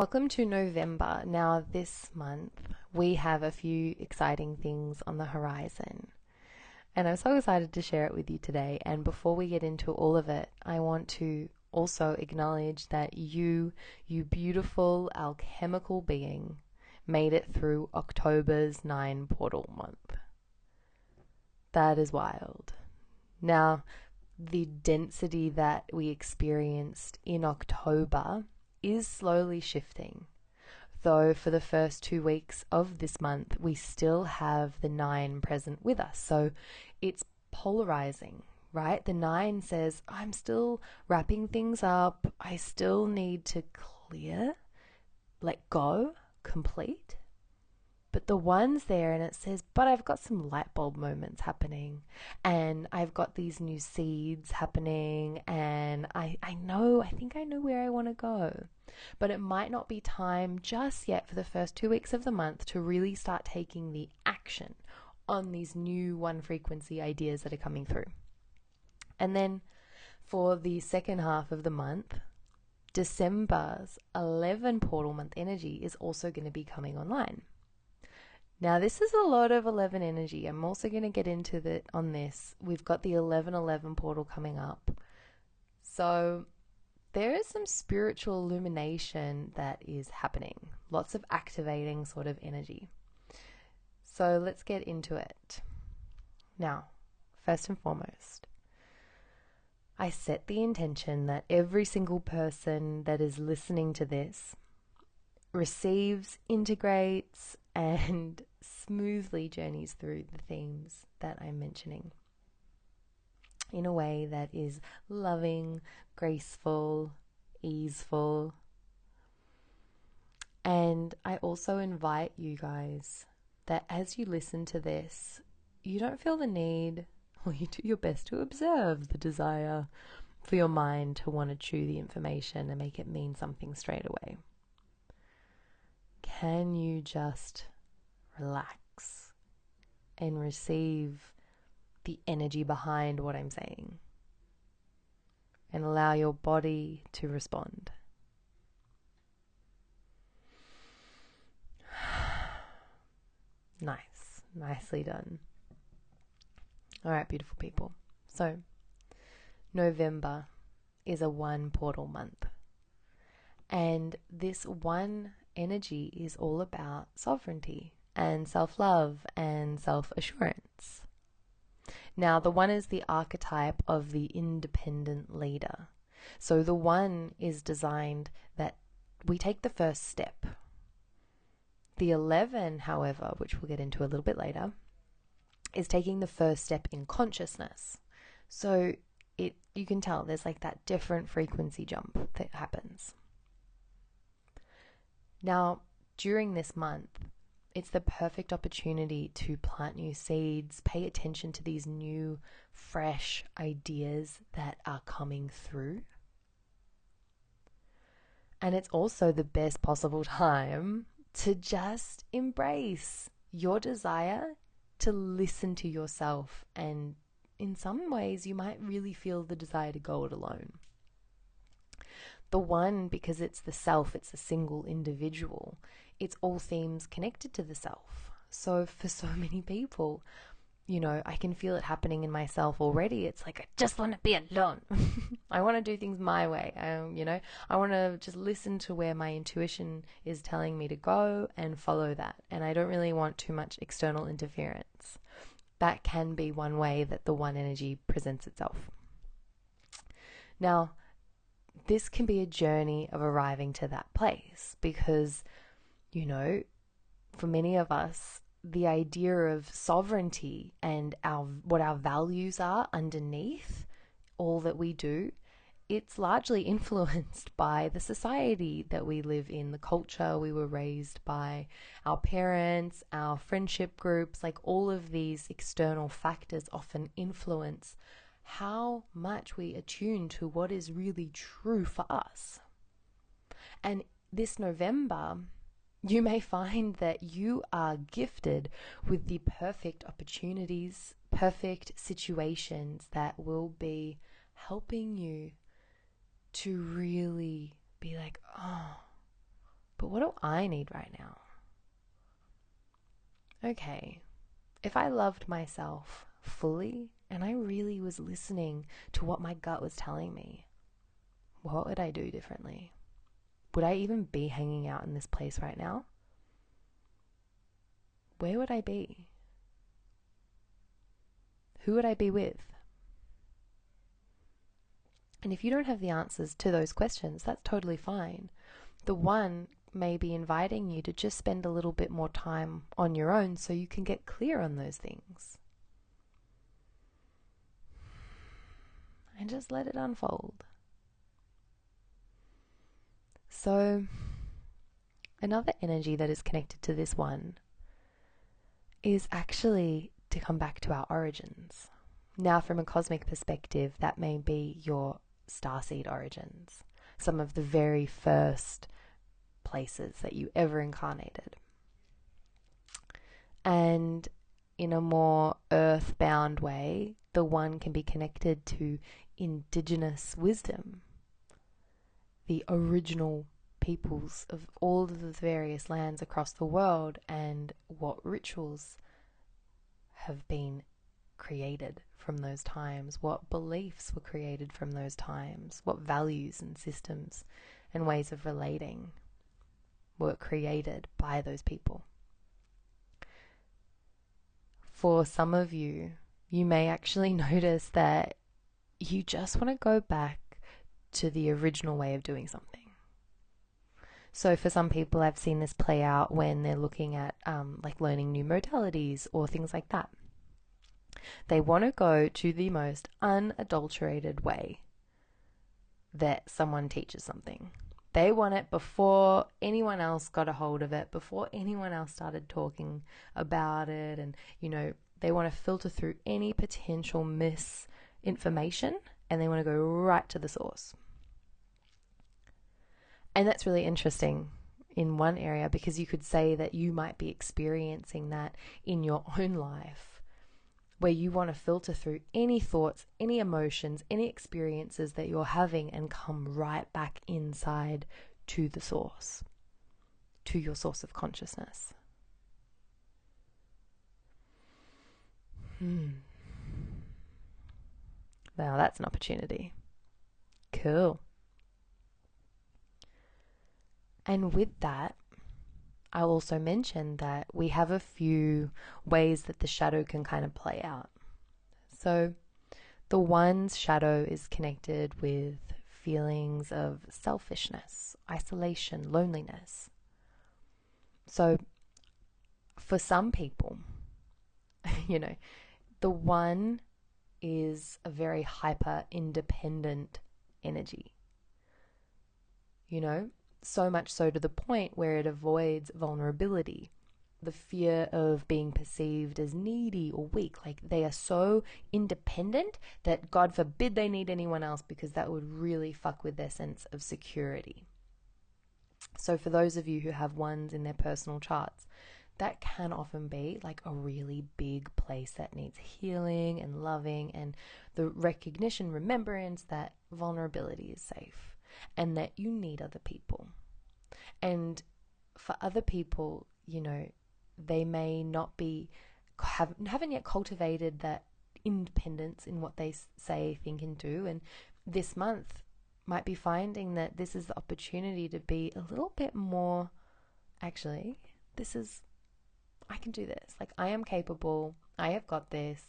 Welcome to November. Now, this month, we have a few exciting things on the horizon. And I'm so excited to share it with you today. And before we get into all of it, I want to also acknowledge that you beautiful alchemical being, made it through October's 9 portal month. That is wild. Now, the density that we experienced in October is slowly shifting. Though for the first 2 weeks of this month, we still have the 9 present with us. So it's polarizing, right? The 9 says, I'm still wrapping things up. I still need to clear, let go, complete. But the 1's there and it says, but I've got some light bulb moments happening and I've got these new seeds happening and I think I know where I want to go. But it might not be time just yet for the first 2 weeks of the month to really start taking the action on these new 1 frequency ideas that are coming through. And then for the second half of the month, December's 11 portal month energy is also going to be coming online. Now, this is a lot of 11 energy. I'm also going to get into that on this. We've got the 11/11 portal coming up. So there is some spiritual illumination that is happening. Lots of activating sort of energy. So let's get into it. Now, first and foremost, I set the intention that every single person that is listening to this receives, integrates, and smoothly journeys through the themes that I'm mentioning in a way that is loving, graceful, easeful. And I also invite you guys that as you listen to this, you don't feel the need, or you do your best to observe the desire for your mind to want to chew the information and make it mean something straight away. Can you just relax and receive the energy behind what I'm saying and allow your body to respond? Nice. Nicely done. All right, beautiful people. So, November is a 1 portal month. And this 1 energy is all about sovereignty and self-love and self-assurance. Now, the 1 is the archetype of the independent leader. So the 1 is designed that we take the first step. The 11, however, which we'll get into a little bit later, is taking the first step in consciousness. So you can tell there's like that different frequency jump that happens. Now, during this month, it's the perfect opportunity to plant new seeds, pay attention to these new, fresh ideas that are coming through. And it's also the best possible time to just embrace your desire to listen to yourself. And in some ways, you might really feel the desire to go it alone. The 1, because it's the self, it's a single individual, it's all themes connected to the self. So for so many people, I can feel it happening in myself already. It's like, I just want to be alone. I want to do things my way. I want to just listen to where my intuition is telling me to go and follow that. And I don't really want too much external interference. That can be one way that the 1 energy presents itself. Now, this can be a journey of arriving to that place because, for many of us, the idea of sovereignty and what our values are underneath all that we do, it's largely influenced by the society that we live in, the culture we were raised by, our parents, our friendship groups, like all of these external factors often influence how much we attune to what is really true for us. And this November, you may find that you are gifted with the perfect opportunities, perfect situations that will be helping you to really be like, oh, but what do I need right now? Okay, if I loved myself fully and I really was listening to what my gut was telling me, what would I do differently? Would I even be hanging out in this place right now? Where would I be? Who would I be with? And if you don't have the answers to those questions, that's totally fine. The one may be inviting you to just spend a little bit more time on your own so you can get clear on those things. And just let it unfold. So, another energy that is connected to this one is actually to come back to our origins. Now, from a cosmic perspective, that may be your starseed origins, some of the very first places that you ever incarnated. And in a more earthbound way, the one can be connected to indigenous wisdom, the original peoples of all of the various lands across the world, and what rituals have been created from those times, what beliefs were created from those times, what values and systems and ways of relating were created by those people. For some of you, you may actually notice that you just want to go back to the original way of doing something. So for some people, I've seen this play out when they're looking at like learning new modalities or things like that. They want to go to the most unadulterated way that someone teaches something. They want it before anyone else got a hold of it, before anyone else started talking about it. And, they want to filter through any potential misinformation and they want to go right to the source. And that's really interesting in one area because you could say that you might be experiencing that in your own life, where you want to filter through any thoughts, any emotions, any experiences that you're having and come right back inside to the source, to your source of consciousness. Now that's an opportunity. Cool. And with that, I'll also mention that we have a few ways that the shadow can kind of play out. So the one's shadow is connected with feelings of selfishness, isolation, loneliness. So for some people, the one is a very hyper independent energy. So much so to the point where it avoids vulnerability, the fear of being perceived as needy or weak. Like they are so independent that God forbid they need anyone else because that would really fuck with their sense of security. So for those of you who have ones in their personal charts, that can often be like a really big place that needs healing and loving and the recognition, remembrance that vulnerability is safe and that you need other people. And for other people, they may not be, haven't yet cultivated that independence in what they say, think and do. And this month might be finding that this is the opportunity to be a little bit more, actually, I can do this. Like I am capable. I have got this.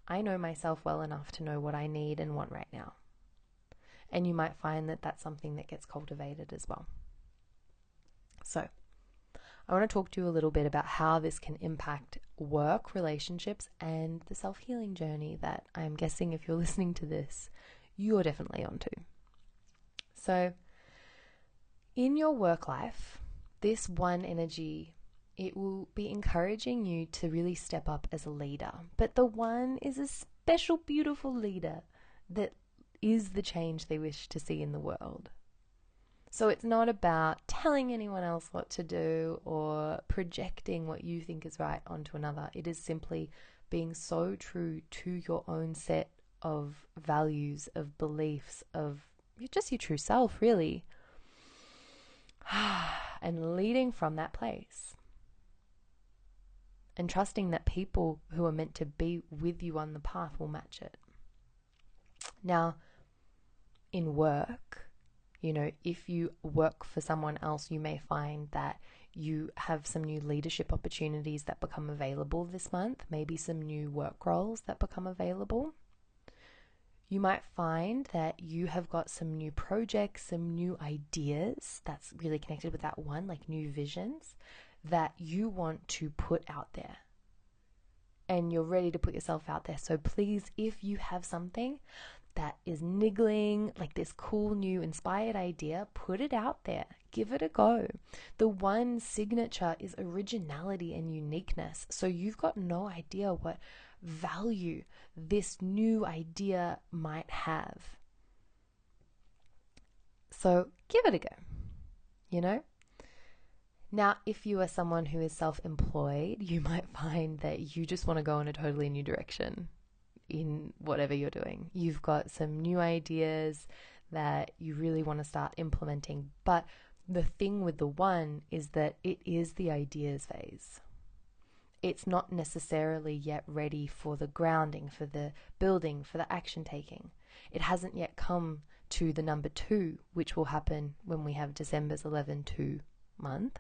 I know myself well enough to know what I need and want right now. And you might find that that's something that gets cultivated as well. So I want to talk to you a little bit about how this can impact work, relationships, and the self-healing journey that I'm guessing if you're listening to this, you're definitely onto. So in your work life, this one energy, it will be encouraging you to really step up as a leader. But the one is a special, beautiful leader that is the change they wish to see in the world. So it's not about telling anyone else what to do or projecting what you think is right onto another. It is simply being so true to your own set of values, of beliefs, of just your true self, really. and leading from that place. And trusting that people who are meant to be with you on the path will match it. Now, in work, if you work for someone else, you may find that you have some new leadership opportunities that become available this month, maybe some new work roles that become available. You might find that you have got some new projects, some new ideas that's really connected with that one, like new visions that you want to put out there. And you're ready to put yourself out there. So please, if you have something that is niggling, like this cool new inspired idea, put it out there. Give it a go. The one signature is originality and uniqueness. So you've got no idea what value this new idea might have. So give it a go, Now, if you are someone who is self-employed, you might find that you just want to go in a totally new direction in whatever you're doing. You've got some new ideas that you really want to start implementing. But the thing with the one is that it is the ideas phase. It's not necessarily yet ready for the grounding, for the building, for the action taking. It hasn't yet come to the number 2, which will happen when we have December's 11/2 month.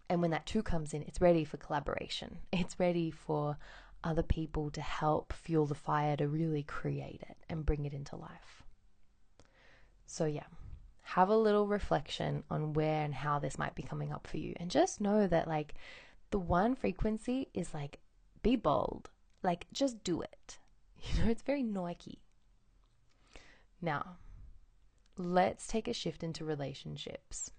And when that 2 comes in, it's ready for collaboration. It's ready for other people to help fuel the fire to really create it and bring it into life. So yeah, have a little reflection on where and how this might be coming up for you. And just know that the one frequency is be bold. Just do it. It's very Nike. Now, let's take a shift into relationships.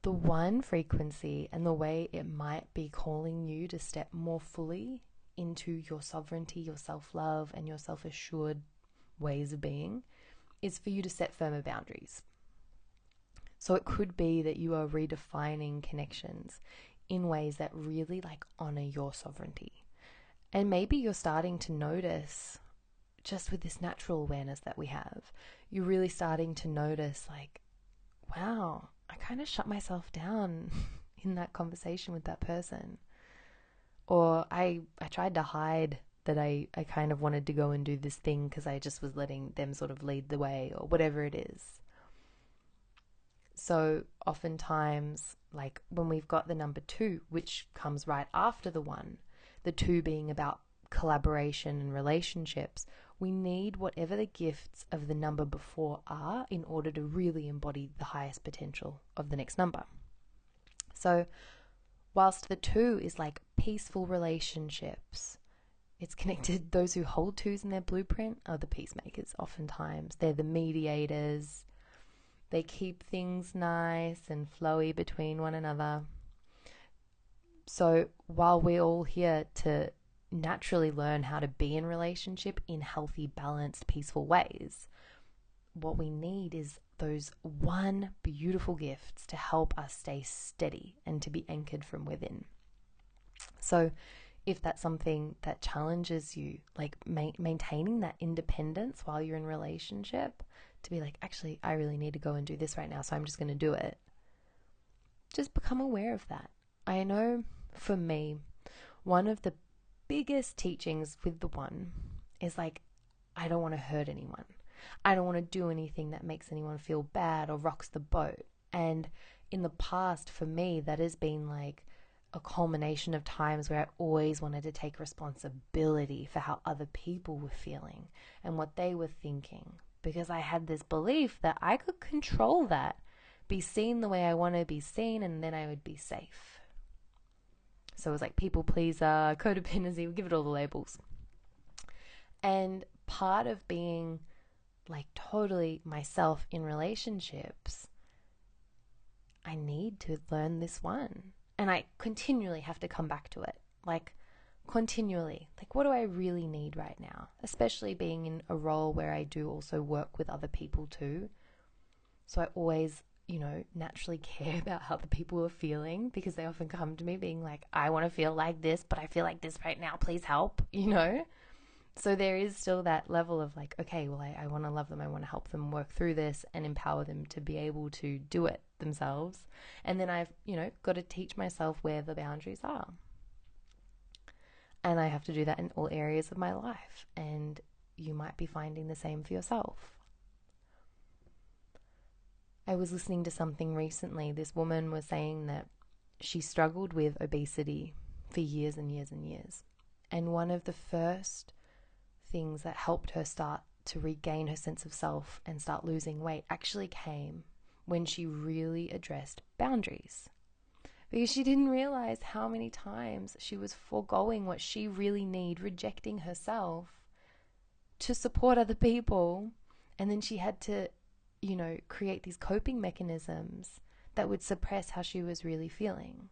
The one frequency and the way it might be calling you to step more fully into your sovereignty, your self-love, and your self-assured ways of being is for you to set firmer boundaries. So it could be that you are redefining connections in ways that really honor your sovereignty. And maybe you're starting to notice, just with this natural awareness that we have, you're really starting to notice wow, I kind of shut myself down in that conversation with that person. Or I tried to hide that I kind of wanted to go and do this thing because I just was letting them sort of lead the way, or whatever it is. So oftentimes, when we've got the number 2, which comes right after the 1, the 2 being about collaboration and relationships, we need whatever the gifts of the number before are in order to really embody the highest potential of the next number. So whilst the 2 is peaceful relationships, it's connected. Those who hold 2s in their blueprint are the peacemakers. Oftentimes they're the mediators. They keep things nice and flowy between one another. So while we're all here to naturally learn how to be in relationship in healthy, balanced, peaceful ways, what we need is those one beautiful gifts to help us stay steady and to be anchored from within. So if that's something that challenges you, maintaining that independence while you're in relationship, to be actually, I really need to go and do this right now, so I'm just going to do it. Just become aware of that. I know for me, one of the biggest teachings with the 1 is I don't want to hurt anyone. I don't want to do anything that makes anyone feel bad or rocks the boat. And in the past, for me, that has been a culmination of times where I always wanted to take responsibility for how other people were feeling and what they were thinking, because I had this belief that I could control that, be seen the way I want to be seen, and then I would be safe. So it was people pleaser, codependency, we give it all the labels. And part of being totally myself in relationships, I need to learn this 1. And I continually have to come back to it. Continually. What do I really need right now? Especially being in a role where I do also work with other people too. So I always naturally care about how the people are feeling, because they often come to me being I want to feel like this, but I feel like this right now, please help, So there is still that level of like, okay, well, I want to love them. I want to help them work through this and empower them to be able to do it themselves. And then I've, got to teach myself where the boundaries are. And I have to do that in all areas of my life. And you might be finding the same for yourself. I was listening to something recently. This woman was saying that she struggled with obesity for years and years and years. And one of the first things that helped her start to regain her sense of self and start losing weight actually came when she really addressed boundaries. Because she didn't realize how many times she was foregoing what she really needed, rejecting herself to support other people. And then she had to, create these coping mechanisms that would suppress how she was really feeling.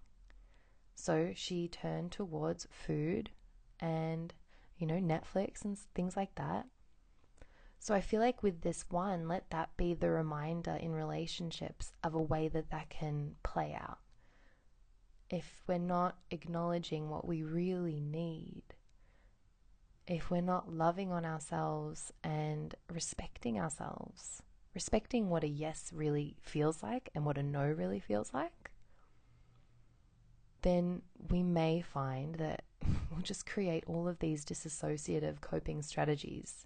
So she turned towards food and, Netflix and things like that. So I feel like with this one, let that be the reminder in relationships of a way that can play out. If we're not acknowledging what we really need, if we're not loving on ourselves and respecting ourselves, respecting what a yes really feels like and what a no really feels like, then we may find that we'll just create all of these disassociative coping strategies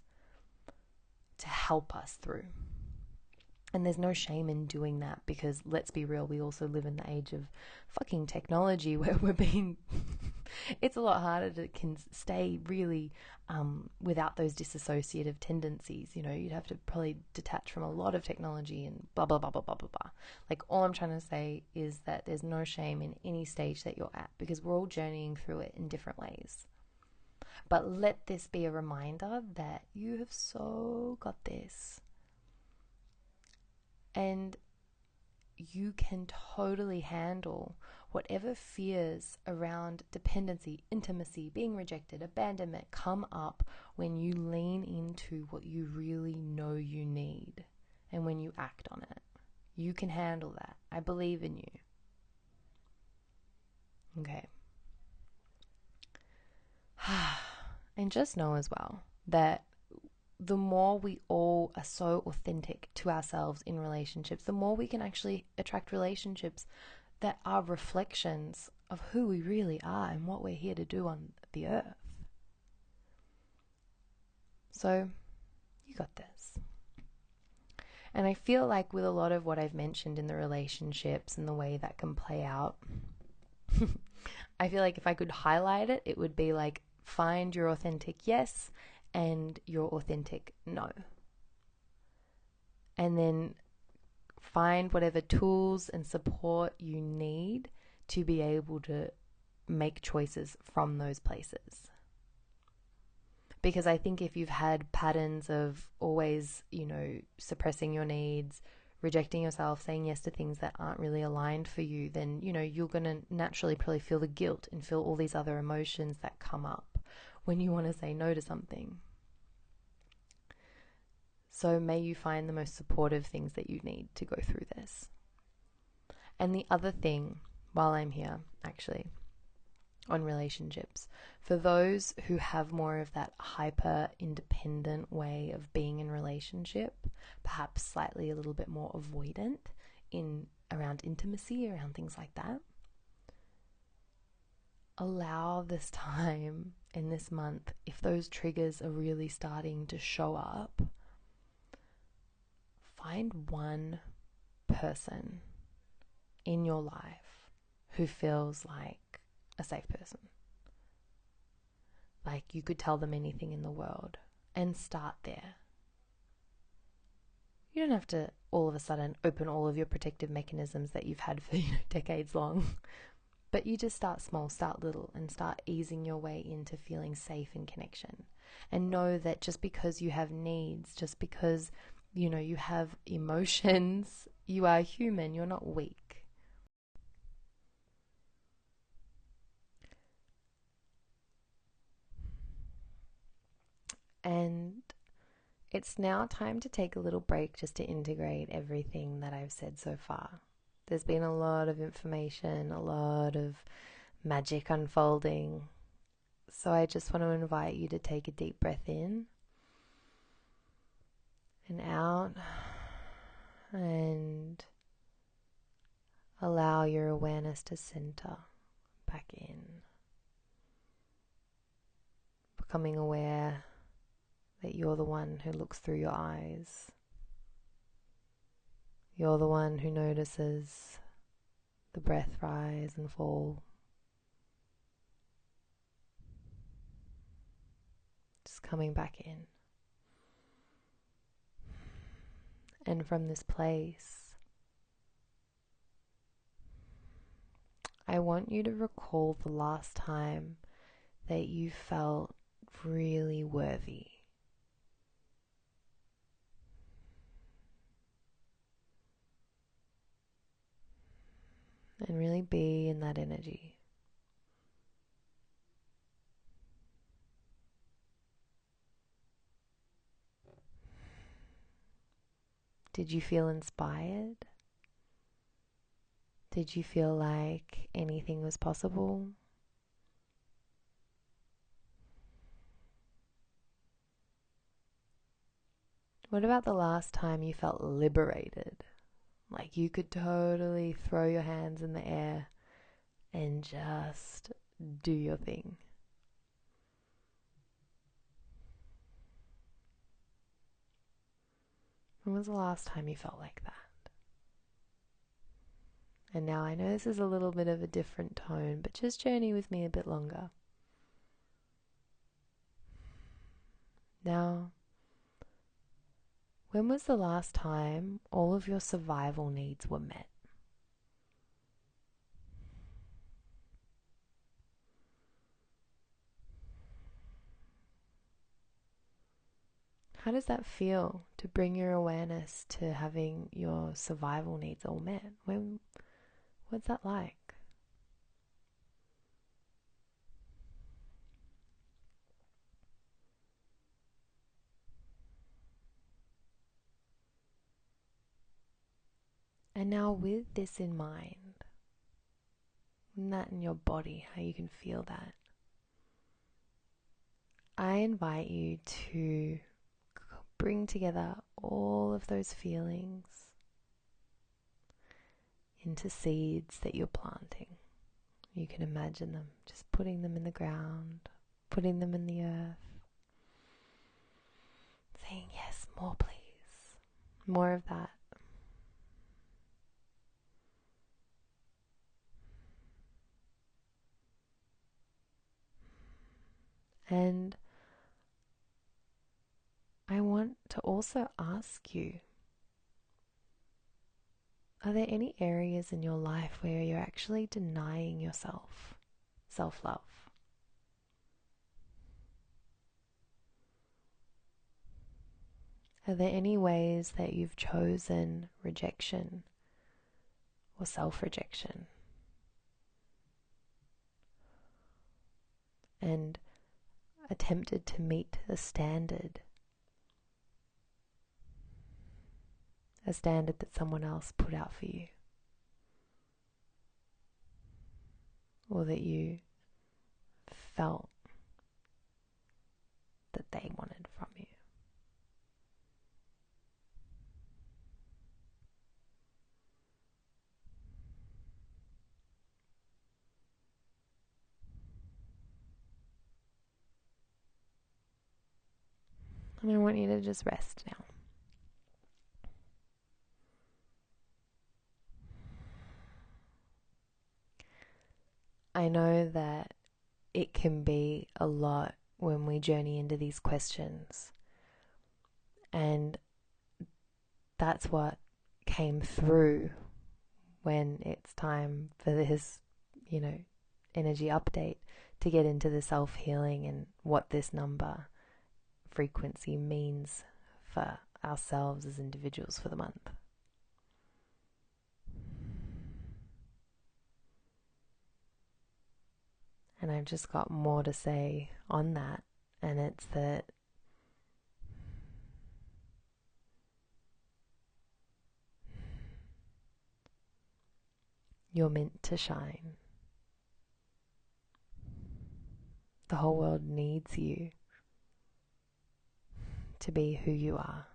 to help us through. And there's no shame in doing that, because let's be real, we also live in the age of fucking technology where we're being it's a lot harder to stay really without those disassociative tendencies. You'd have to probably detach from a lot of technology and blah blah blah blah blah blah blah. Like, all I'm trying to say is that there's no shame in any stage that you're at, because we're all journeying through it in different ways. But let this be a reminder that you have so got this. And you can totally handle whatever fears around dependency, intimacy, being rejected, abandonment come up when you lean into what you really know you need and when you act on it. You can handle that. I believe in you. Okay. And just know as well that the more we all are so authentic to ourselves in relationships, the more we can actually attract relationships that are reflections of who we really are and what we're here to do on the earth. So, you got this. And I feel like with a lot of what I've mentioned in the relationships and the way that can play out, I feel like if I could highlight it, it would be like, find your authentic yes and your authentic no. And then find whatever tools and support you need to be able to make choices from those places. Because I think if you've had patterns of always, suppressing your needs, rejecting yourself, saying yes to things that aren't really aligned for you, then, you're going to naturally probably feel the guilt and feel all these other emotions that come up when you want to say no to something. So may you find the most supportive things that you need to go through this. And the other thing, while I'm here, actually, on relationships, for those who have more of that hyper independent way of being in relationship, perhaps slightly a little bit more avoidant in around intimacy, around things like that, allow this time in this month, if those triggers are really starting to show up, find one person in your life who feels like a safe person. Like, you could tell them anything in the world, and start there. You don't have to all of a sudden open all of your protective mechanisms that you've had for decades long. But you just start small, start little, and start easing your way into feeling safe in connection. And know that just because you have needs, just because, you have emotions, you are human, you're not weak. And it's now time to take a little break just to integrate everything that I've said so far. There's been a lot of information, a lot of magic unfolding, So I just want to invite you to take a deep breath in and out, and allow your awareness to center back in, becoming aware that you're the one who looks through your eyes. You're the one who notices the breath rise and fall. Just coming back in. And from this place, I want you to recall the last time that you felt really worthy. And really be in that energy. Did you feel inspired? Did you feel like anything was possible? What about the last time you felt liberated? Like you could totally throw your hands in the air and just do your thing. When was the last time you felt like that? And now I know this is a little bit of a different tone, but just journey with me a bit longer. Now, when was the last time all of your survival needs were met? How does that feel to bring your awareness to having your survival needs all met? What's that like? And now, with this in mind, and that in your body, how you can feel that, I invite you to bring together all of those feelings into seeds that you're planting. You can imagine them, just putting them in the ground, putting them in the earth, saying, yes, more please, more of that. And I want to also ask you, are there any areas in your life where you're actually denying yourself self-love? Are there any ways that you've chosen rejection or self-rejection and attempted to meet a standard that someone else put out for you, or that you felt that they wanted from you? And I want you to just rest now. I know that it can be a lot when we journey into these questions, and that's what came through when it's time for this, energy update, to get into the self-healing and what this number frequency means for ourselves as individuals for the month. And I've just got more to say on that, and it's that you're meant to shine. The whole world needs you to be who you are.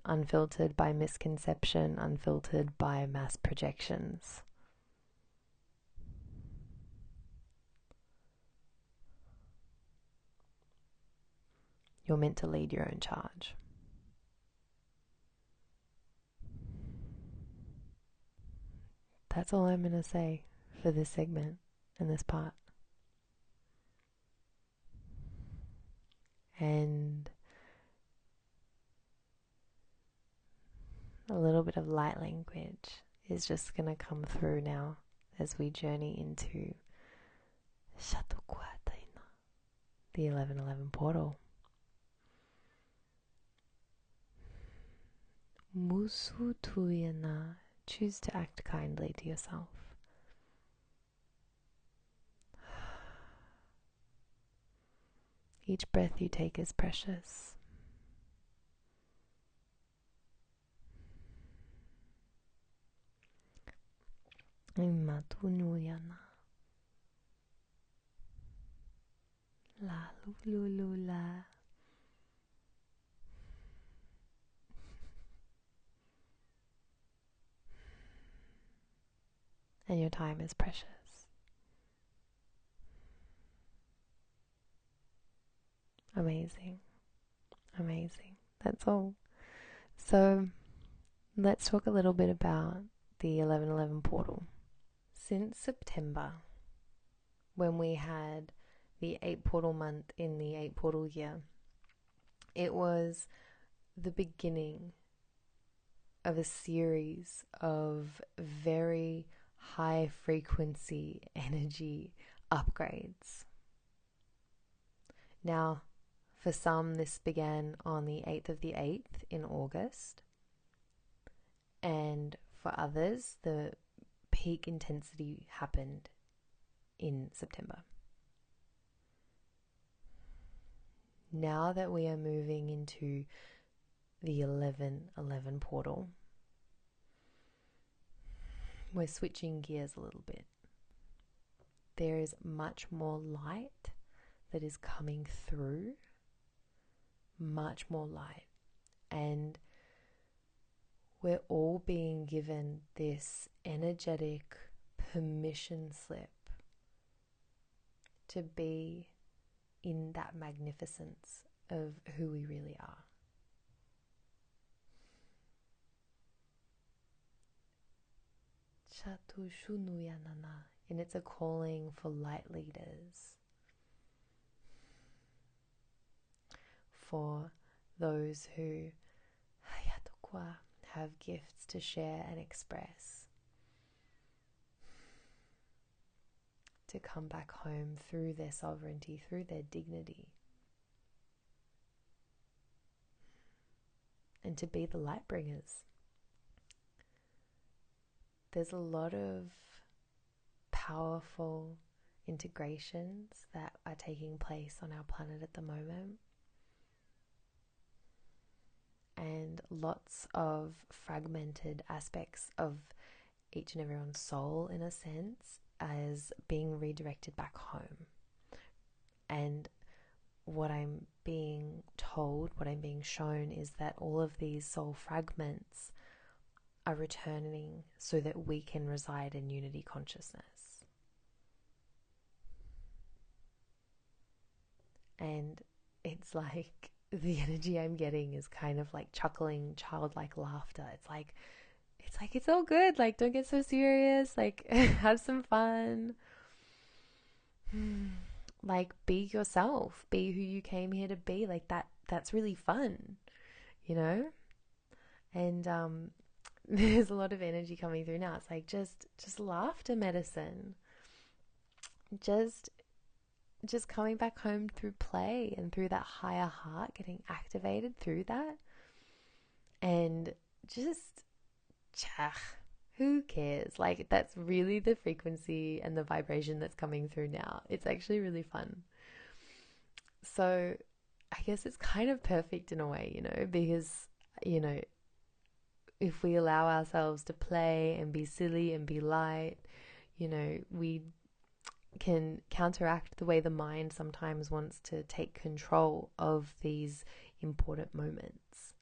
Unfiltered by misconception, unfiltered by mass projections. You're meant to lead your own charge. That's all I'm going to say for this segment and this part. And a little bit of light language is just going to come through now as we journey into Shatokuataina, the 1111 portal. Musu tuyana, choose to act kindly to yourself. Each breath you take is precious. Imatunuyana. La lulula. And your time is precious. Amazing. Amazing. That's all. So let's talk a little bit about the 1111 portal. Since September, when we had the 8 portal month in the 8 portal year, it was the beginning of a series of very high frequency energy upgrades. Now, for some, this began on the 8th of the 8th in August, and for others, the peak intensity happened in September. Now that we are moving into the 1111 portal, we're switching gears a little bit. There is much more light that is coming through, much more light, and we're all being given this energetic permission slip to be in that magnificence of who we really are. Chatushunuyanana, and it's a calling for light leaders, for those who have gifts to share and express, to come back home through their sovereignty, through their dignity, and to be the light bringers. There's a lot of powerful integrations that are taking place on our planet at the moment, and lots of fragmented aspects of each and everyone's soul, in a sense, as being redirected back home. And what I'm being told, what I'm being shown, is that all of these soul fragments are returning so that we can reside in unity consciousness. And it's like the energy I'm getting is kind of like chuckling, childlike laughter. It's like it's all good. Like, don't get so serious. Like, have some fun. Like, be yourself. Be who you came here to be. Like, that's really fun, you know? And there's a lot of energy coming through now. It's like just laughter medicine. Just coming back home through play and through that higher heart, getting activated through that. And just, who cares? Like, that's really the frequency and the vibration that's coming through now. It's actually really fun. So I guess it's kind of perfect in a way, you know, because, you know, if we allow ourselves to play and be silly and be light, we can counteract the way the mind sometimes wants to take control of these important moments,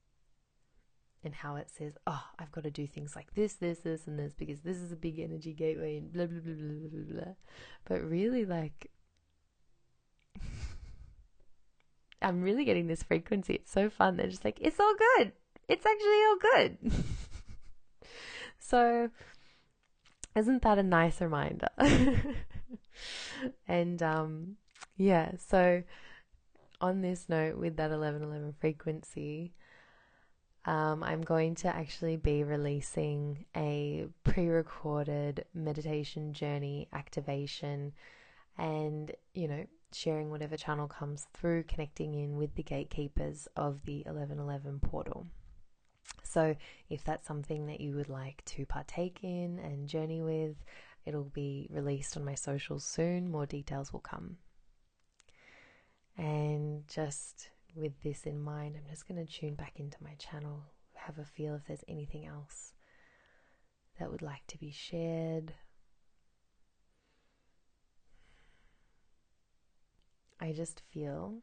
and how it says, oh, I've got to do things like this, and this, because this is a big energy gateway, and blah, blah, blah, blah, blah, blah. But really, like, I'm really getting this frequency. It's so fun. They're just like, it's all good. It's actually all good. So, isn't that a nice reminder? And yeah, so on this note, with that 1111 frequency, I'm going to actually be releasing a pre-recorded meditation journey activation, and sharing whatever channel comes through, connecting in with the gatekeepers of the 1111 portal. So if that's something that you would like to partake in and journey with, it'll be released on my socials soon. More details will come. And just with this in mind, I'm just going to tune back into my channel, have a feel if there's anything else that would like to be shared. I just feel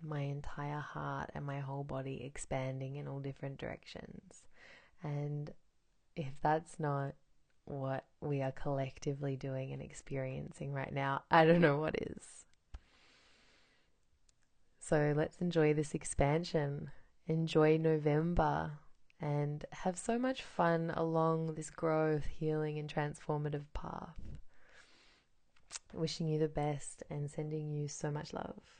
my entire heart and my whole body expanding in all different directions. And if that's not what we are collectively doing and experiencing right now, I don't know what is. So let's enjoy this expansion. Enjoy November and have so much fun along this growth, healing, and transformative path. Wishing you the best and sending you so much love.